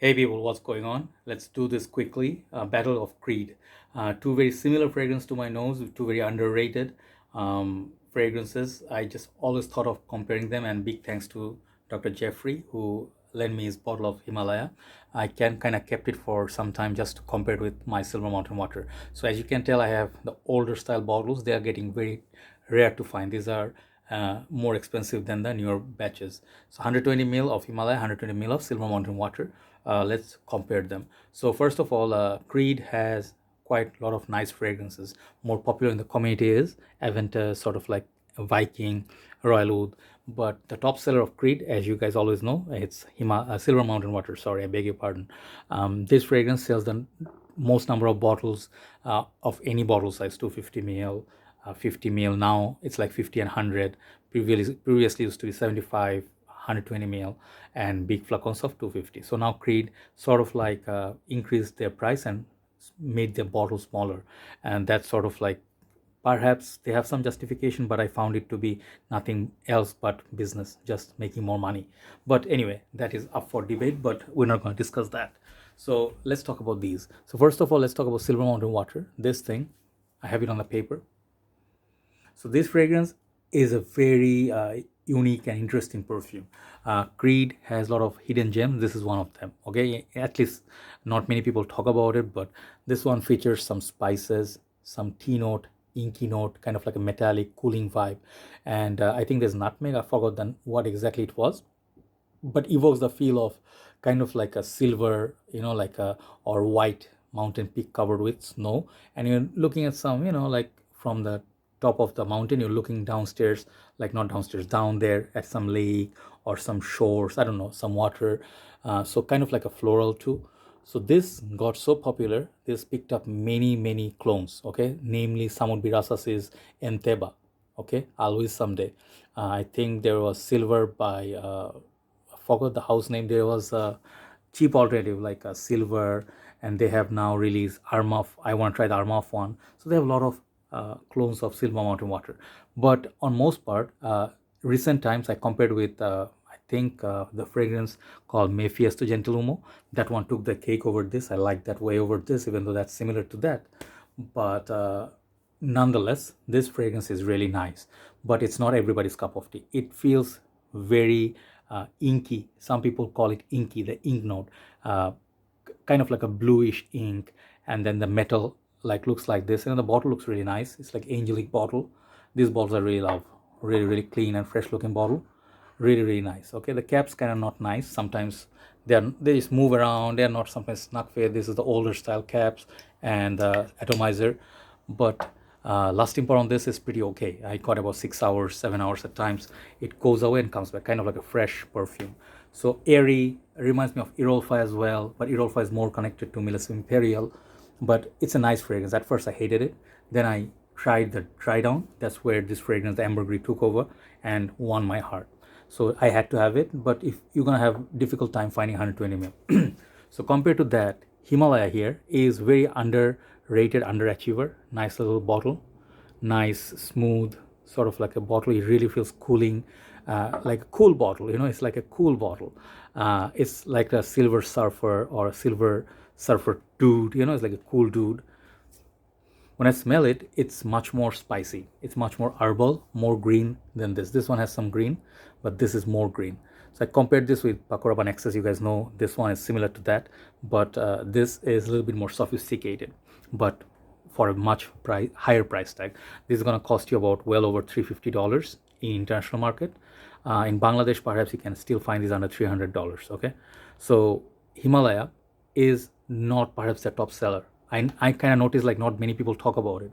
Hey people, what's going on? Let's do this quickly. Battle of Creed. Two very similar fragrances to my nose, two very underrated fragrances. I just always thought of comparing them, and big thanks to Dr. Jeffrey who lent me his bottle of Himalaya. I can kind of kept it for some time just to compare it with my Silver Mountain water. So as you can tell, I have the older style bottles. They are getting very rare to find. These are more expensive than the newer batches. So 120 ml of Himalaya, 120 ml of Silver Mountain water. Let's compare them. So first of all, Creed has quite a lot of nice fragrances. More popular in the community is Aventus, sort of like Viking, Royal Oud. But the top seller of Creed, as you guys always know, it's Silver Mountain Water. Sorry, I beg your pardon. This fragrance sells the most number of bottles of any bottle size, 250 ml, 50 ml. Now it's like 50 and 100. Previously used to be 75, 120 ml, and big flacons of 250. So now Creed sort of like increased their price and made their bottle smaller, and that's sort of like perhaps they have some justification, but I found it to be nothing else but business, just making more money. But anyway, that is up for debate, but we're not going to discuss that. So let's talk about these. So first of all, let's talk about Silver Mountain Water. This thing, I have it on the paper. So this fragrance is a very unique and interesting perfume. Creed has a lot of hidden gems. This is one of them. Okay, at least not many people talk about it, but this one features some spices, some tea note, inky note, kind of like a metallic cooling vibe, and I think there's nutmeg. I forgot then what exactly it was, but evokes the feel of kind of like a silver, like a or white mountain peak covered with snow, and you're looking at some, like from the top of the mountain, you're looking downstairs, like not downstairs, down there at some lake or some shores, I don't know, some water. So kind of like a floral too. So this got so popular, this picked up many clones. Okay, namely Samud Birasas's Enteba. Okay, always someday. I think there was silver by forgot the house name. There was a cheap alternative like a silver, and they have now released Armaf. I want to try the Armaf one. So they have a lot of clones of Silver Mountain Water. But on most part, recent times I compared with I think the fragrance called Mayfiesta Gentilumo. That one took the cake over this. I like that way over this, even though that's similar to that. But nonetheless, this fragrance is really nice. But it's not everybody's cup of tea. It feels very inky. Some people call it inky, the ink note, uh, kind of like a bluish ink, and then the metal like looks like this, and the bottle looks really nice. It's like angelic bottle. These bottles I really love. Really clean and fresh looking bottle. Really nice. Okay, the caps kind of not nice. Sometimes they just move around. They're not sometimes snug fit. This is the older style caps and atomizer, but lasting power on this is pretty okay. I got about 6 hours, 7 hours at times. It goes away and comes back, kind of like a fresh perfume. So airy, reminds me of Irolfa as well, but Irolfa is more connected to Millesime Imperial. But it's a nice fragrance. At first I hated it. Then I tried the dry down. That's where this fragrance, the ambergris, took over and won my heart. So I had to have it. But if you're gonna have difficult time finding 120 ml, so compared to that, Himalaya here is very underrated, underachiever. Nice little bottle, nice smooth, sort of like a bottle. It really feels cooling, like a cool bottle. It's like a cool bottle. It's like a silver surfer or a silver surfer dude. It's like a cool dude. When I smell it, it's much more spicy. It's much more herbal, more green than this. This one has some green, but this is more green. So I compared this with Pakora Excess. You guys know this one is similar to that, but this is a little bit more sophisticated, but for a much higher price tag. This is going to cost you about well over $350 in international market. In Bangladesh, perhaps you can still find these under $300. Okay, so Himalaya is not perhaps the top seller. I kind of notice like not many people talk about it.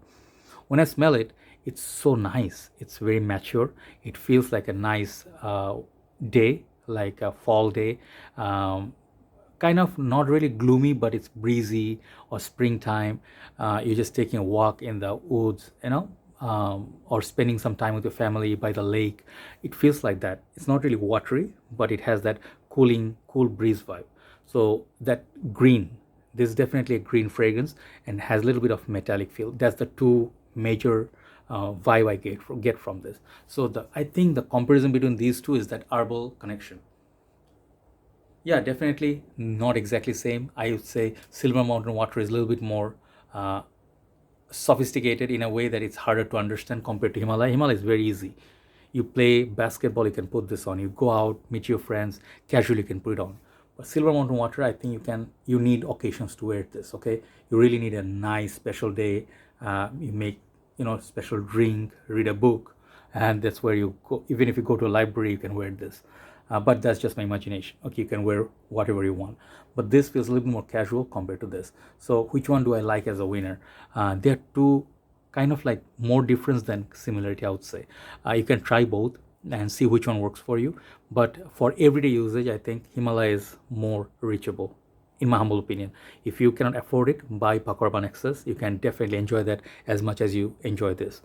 When I smell it, it's so nice. It's very mature. It feels like a nice day, like a fall day. Kind of not really gloomy, but it's breezy or springtime. You're just taking a walk in the woods, or spending some time with your family by the lake. It feels like that. It's not really watery, but it has that cool breeze vibe. So that green, this is definitely a green fragrance and has a little bit of metallic feel. That's the two major vibe I get from this. So I think the comparison between these two is that herbal connection. Yeah, definitely not exactly same. I would say Silver Mountain water is a little bit more uh, sophisticated in a way that it's harder to understand compared to Himalaya. Himalaya is very easy. You play basketball, you can put this on. You go out, meet your friends, casually you can put it on. But Silver Mountain water, I think you need occasions to wear this. Okay, you really need a nice special day. You make special drink, read a book, and that's where you go. Even if you go to a library, you can wear this. But that's just my imagination. Okay, you can wear whatever you want, but this feels a little more casual compared to this. So which one do I like as a winner? They're two kind of like more difference than similarity, I would say. You can try both and see which one works for you, but for everyday usage, I think Himalaya is more reachable, in my humble opinion. If you cannot afford it, buy Pakorban XS. You can definitely enjoy that as much as you enjoy this.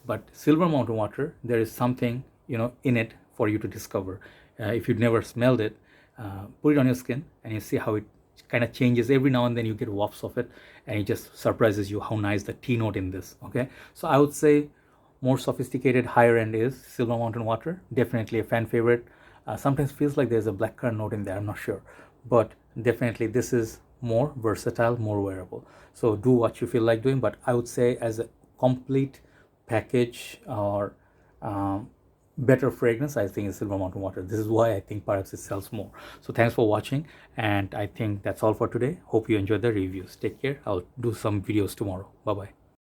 But Silver Mountain water, there is something in it for you to discover. If you've never smelled it, put it on your skin and you see how it kind of changes every now and then. You get wafts of it, and it just surprises you how nice the tea note in this. Okay, so I would say more sophisticated, higher end is Silver Mountain water. Definitely a fan favorite. Sometimes feels like there's a blackcurrant note in there. I'm not sure, but definitely this is more versatile, more wearable. So do what you feel like doing. But I would say as a complete package or better fragrance, I think is Silver Mountain water. This is why I think perhaps it sells more. So thanks for watching, and I think that's all for today. Hope you enjoyed the reviews. Take care. I'll do some videos tomorrow. Bye bye.